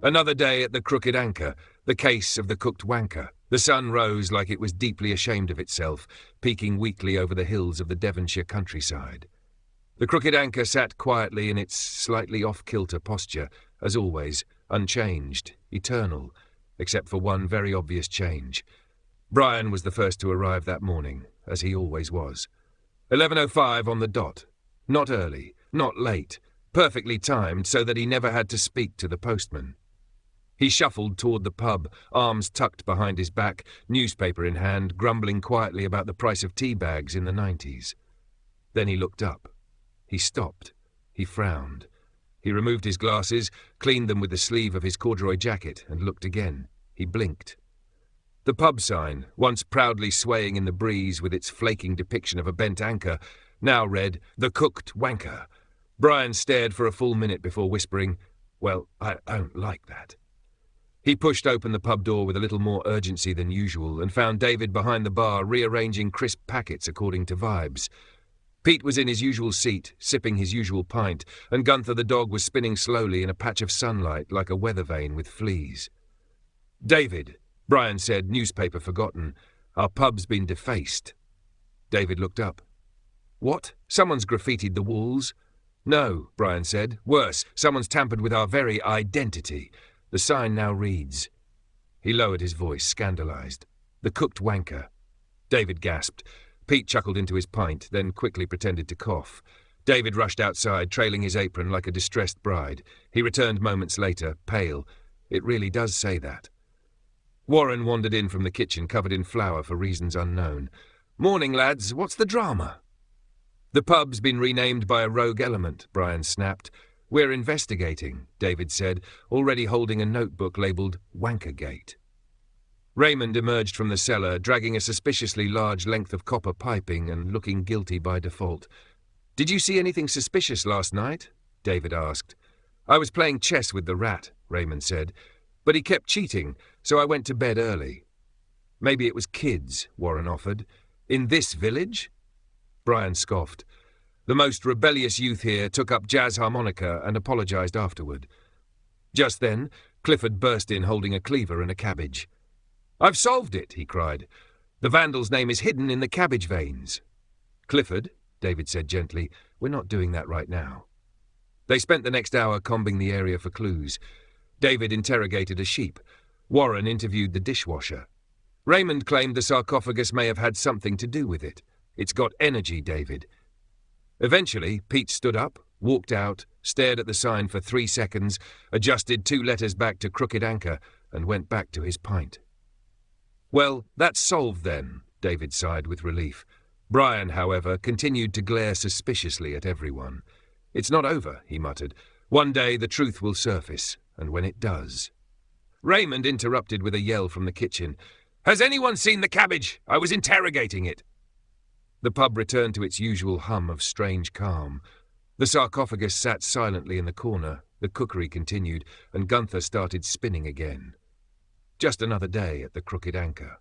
Another day at the Crooked Anchor, the case of the cooked Wanker. The sun rose like it was deeply ashamed of itself, peeking weakly over the hills of the Devonshire countryside. The Crooked Anchor sat quietly in its slightly off-kilter posture, as always, unchanged, eternal, except for one very obvious change. Brian was the first to arrive that morning, as he always was. 11:05 on the dot. Not early, not late, perfectly timed so that he never had to speak to the postman. He shuffled toward the pub, arms tucked behind his back, newspaper in hand, grumbling quietly about the price of tea bags in the 90s. Then he looked up. He stopped. He frowned. He removed his glasses, cleaned them with the sleeve of his corduroy jacket, and looked again. He blinked. The pub sign, once proudly swaying in the breeze with its flaking depiction of a bent anchor, now read, "The Cooked Wanker." Brian stared for a full minute before whispering, "Well, I don't like that." He pushed open the pub door with a little more urgency than usual and found David behind the bar rearranging crisp packets according to vibes. Pete was in his usual seat, sipping his usual pint, and Gunther the dog was spinning slowly in a patch of sunlight like a weather vane with fleas. "David," Brian said, newspaper forgotten, "our pub's been defaced." David looked up. "What? Someone's graffitied the walls?" "No," Brian said. "Worse, someone's tampered with our very identity. The sign now reads..." He lowered his voice, scandalized. "The Cooked Wanker." David gasped. Pete chuckled into his pint, then quickly pretended to cough. David rushed outside, trailing his apron like a distressed bride. He returned moments later, pale. "It really does say that." Warren wandered in from the kitchen, covered in flour for reasons unknown. "Morning, lads. What's the drama?" "The pub's been renamed by a rogue element," Brian snapped. "We're investigating," David said, already holding a notebook labelled Wankergate. Raymond emerged from the cellar, dragging a suspiciously large length of copper piping and looking guilty by default. "Did you see anything suspicious last night?" David asked. "I was playing chess with the rat," Raymond said. "But he kept cheating, so I went to bed early." "Maybe it was kids," Warren offered. "In this village?" Brian scoffed. "The most rebellious youth here took up jazz harmonica and apologized afterward." Just then, Clifford burst in holding a cleaver and a cabbage. "I've solved it," he cried. "The vandal's name is hidden in the cabbage veins." "Clifford," David said gently, "we're not doing that right now." They spent the next hour combing the area for clues. David interrogated a sheep. Warren interviewed the dishwasher. Raymond claimed the sarcophagus may have had something to do with it. "It's got energy, David." Eventually, Pete stood up, walked out, stared at the sign for 3 seconds, adjusted 2 letters back to Crooked Anchor, and went back to his pint. "Well, that's solved then," David sighed with relief. Brian, however, continued to glare suspiciously at everyone. "It's not over," he muttered. "One day the truth will surface, and when it does..." Raymond interrupted with a yell from the kitchen. "Has anyone seen the cabbage? I was interrogating it." The pub returned to its usual hum of strange calm. The sarcophagus sat silently in the corner, the cookery continued, and Gunther started spinning again. Just another day at the Crooked Anchor.